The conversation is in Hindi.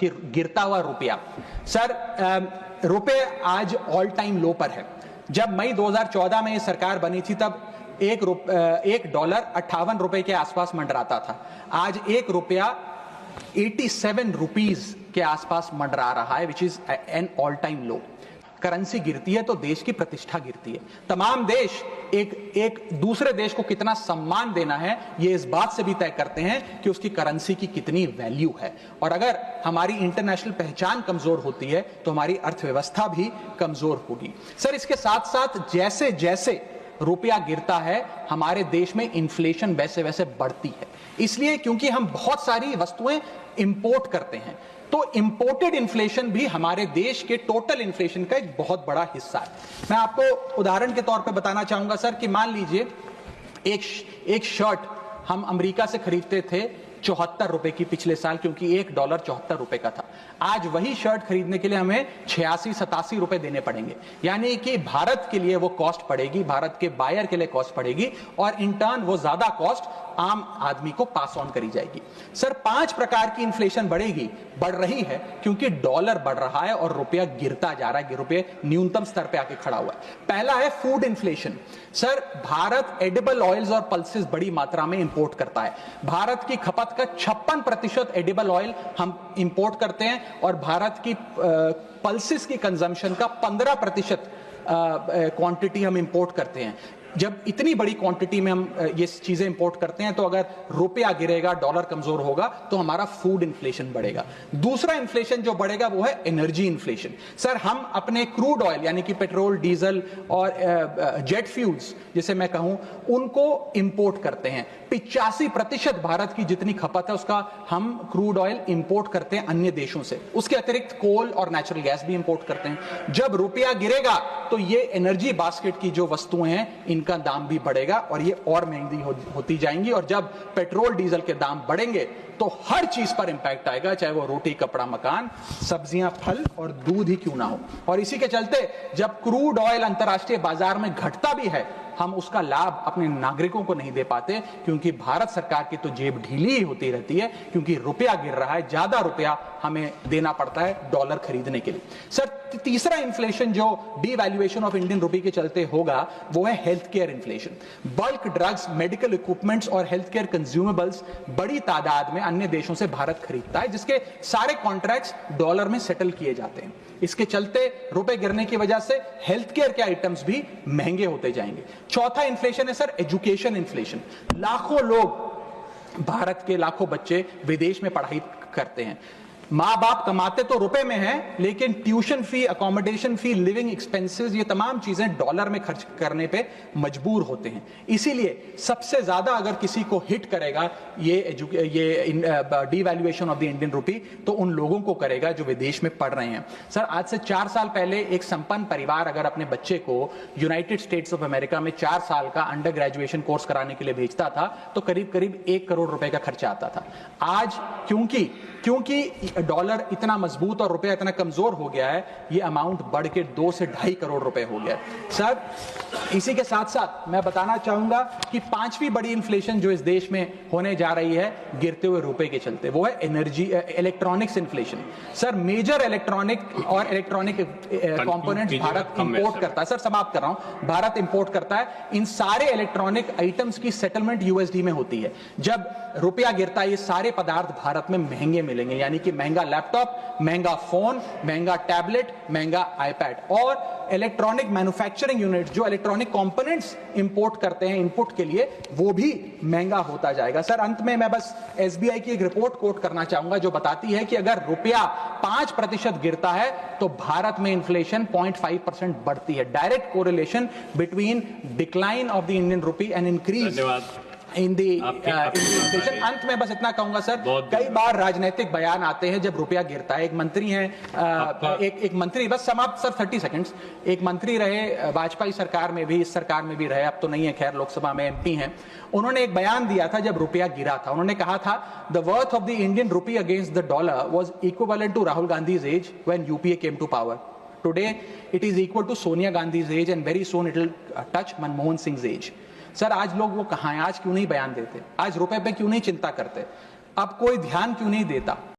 कि गिरता हुआ रुपया। सर रुपये आज ऑल टाइम लो पर है। जब मई 2014 में ये सरकार बनी थी तब एक डॉलर 58 रुपए के आसपास मंडराता था। आज एक रुपया 87 रुपीज के आसपास मंडरा रहा है, which is an all time low. Currency गिरती है तो देश की प्रतिष्ठा गिरती है। तमाम देश एक दूसरे देश को कितना सम्मान देना है ये इस बात से भी तय करते हैं कि उसकी करेंसी की कितनी वैल्यू है। और अगर हमारी इंटरनेशनल पहचान कमजोर होती है तो हमारी अर्थव्यवस्था भी कमजोर होगी। सर इसके साथ साथ जैसे जैसे रुपया गिरता है हमारे देश में इन्फ्लेशन वैसे वैसे बढ़ती है। इसलिए क्योंकि हम बहुत सारी वस्तुएं इंपोर्ट करते हैं तो इंपोर्टेड इन्फ्लेशन भी हमारे देश के टोटल इन्फ्लेशन का एक बहुत बड़ा हिस्सा है। मैं आपको उदाहरण के तौर पे बताना चाहूंगा सर कि मान लीजिए एक शर्ट हम अमेरिका से खरीदते थे 74 रुपए की पिछले साल, क्योंकि एक डॉलर 74 रुपए का था। आज वही शर्ट खरीदने के लिए हमें 86-87 रुपए देने पड़ेंगे, यानी कि भारत के लिए वो कॉस्ट पड़ेगी, भारत के बायर के लिए कॉस्ट पड़ेगी और इन टर्न वो ज्यादा कॉस्ट आम आदमी को पास ऑन करी जाएगी। सर 5 प्रकार की इन्फ्लेशन बढ़ रही है क्योंकि डॉलर बढ़ रहा है और रुपया गिरता जा रहा है, रुपये न्यूनतम स्तर पे आके खड़ा हुआ है। पहला है food inflation. Sir Bharat edible oils और पल्सेस बड़ी मात्रा में इंपोर्ट करता है। भारत की खपत का 56% एडिबल ऑयल हम इंपोर्ट करते हैं और भारत की पल्सेस की कंजम्पशन का 15% क्वांटिटी हम इंपोर्ट करते हैं। जब इतनी बड़ी क्वांटिटी में हम ये चीजें इंपोर्ट करते हैं तो अगर रुपया गिरेगा, डॉलर कमजोर होगा तो हमारा फूड इन्फ्लेशन बढ़ेगा। दूसरा इन्फ्लेशन जो बढ़ेगा वो है एनर्जी इन्फ्लेशन। सर हम अपने क्रूड ऑयल यानी कि पेट्रोल, डीजल और जेट फ्यूल्स जिसे मैं कहूं उनको इंपोर्ट करते हैं। 85% भारत की जितनी खपत है उसका हम क्रूड ऑयल इंपोर्ट करते हैं अन्य देशों से। उसके अतिरिक्त कोल और नेचुरल गैस भी इंपोर्ट करते हैं। जब रुपया गिरेगा तो ये एनर्जी बास्केट की जो वस्तुएं हैं इनका दाम भी बढ़ेगा और ये और महंगी होती जाएंगी। और जब पेट्रोल डीजल के दाम बढ़ेंगे तो हर चीज पर इंपैक्ट आएगा, चाहे वो रोटी, कपड़ा, मकान, सब्जियां, फल और दूध ही क्यों ना हो। और इसी के चलते जब क्रूड ऑयल अंतर्राष्ट्रीय बाजार में घटता भी है हम उसका लाभ अपने नागरिकों को नहीं दे पाते क्योंकि भारत सरकार की तो जेब ढीली ही होती रहती है क्योंकि रुपया गिर रहा है, ज्यादा रुपया हमें देना पड़ता है डॉलर खरीदने के लिए। सर तीसरा इन्फ्लेशन जो डीवैल्यूएशन ऑफ इंडियन रुपी के चलते होगा वो है health care inflation. Bulk drugs, medical equipments और हेल्थ केयर कंज्यूमेबल्स बड़ी तादाद में अन्य देशों से भारत खरीदता है जिसके सारे कॉन्ट्रैक्ट्स डॉलर में सेटल किए जाते हैं। इसके चलते रुपए गिरने की वजह से हेल्थ केयर के आइटम्स भी महंगे होते जाएंगे। चौथा इन्फ्लेशन है सर एजुकेशन इन्फ्लेशन। लाखों लोग, भारत के लाखों बच्चे विदेश में पढ़ाई करते हैं। माँ बाप कमाते तो रुपए में हैं लेकिन ट्यूशन फी, अकोमोडेशन फी, लिविंग एक्सपेंसेस ये तमाम चीजें डॉलर में खर्च करने पे मजबूर होते हैं। इसीलिए सबसे ज्यादा अगर किसी को हिट करेगा ये डीवैल्यूएशन ऑफ द इंडियन रुपी तो उन लोगों को करेगा जो विदेश में पढ़ रहे हैं। सर आज से 4 साल पहले एक संपन्न परिवार अगर अपने बच्चे को यूनाइटेड स्टेट्स ऑफ अमेरिका में 4 साल का अंडर ग्रेजुएशन कोर्स कराने के लिए भेजता था तो करीब करीब 1 करोड़ रुपए का खर्चा आता था। आज क्योंकि डॉलर इतना मजबूत और रुपया इतना कमजोर हो गया है ये अमाउंट बढ़ के 2 से 2.5 करोड़ रुपए हो गया है। सर इसी के साथ साथ मैं बताना चाहूंगा कि 5वीं बड़ी इन्फ्लेशन जो इस देश में होने जा रही है गिरते हुए रुपए के चलते वो है electronics inflation. Sir major electronic components Bharat import करता है। सर समाप्त कर रहा हूं, भारत इंपोर्ट करता है। इन सारे इलेक्ट्रॉनिक आइटम्स की सेटलमेंट यूएसडी में होती है। जब रुपया गिरता है ये सारे पदार्थ भारत में महंगे मिलेंगे, यानी कि महंगा लैपटॉप, महंगा फोन, महंगा टैबलेट, महंगा आईपैड। और इलेक्ट्रॉनिक मैन्युफैक्चरिंग यूनिट जो इलेक्ट्रॉनिक कंपोनेंट्स इंपोर्ट करते हैं इनपुट के लिए वो भी महंगा होता जाएगा। सर अंत में मैं बस एसबीआई की एक रिपोर्ट कोट करना चाहूंगा जो बताती है कि अगर रुपया 5% गिरता है तो भारत में इन्फ्लेशन 0.5% बढ़ती है। Direct correlation between decline of the Indian rupee and increase in the inflation. अंत में बस इतना कहूंगा सर, कई बार राजनीतिक बयान आते हैं जब रुपया गिरता है। एक मंत्री हैं, एक मंत्री, बस समाप्त सर 30 सेकंड्स, एक मंत्री रहे वाजपेयी सरकार में भी, इस सरकार में भी रहे, अब तो नहीं है खैर, लोकसभा में एमपी हैं। उन्होंने एक बयान दिया था जब रुपया गिरा था। उन्होंने कहा था the worth of the Indian rupee against the dollar was equivalent to Rahul Gandhi's age when UPA came to power. Today it is equal to Sonia Gandhi's age and very soon it will touch Manmohan Singh's age। Sir आज लोग वो कहां हैं? आज क्यों नहीं बयान देते? आज रुपए पे क्यों नहीं चिंता करते? अब कोई ध्यान क्यों नहीं देता?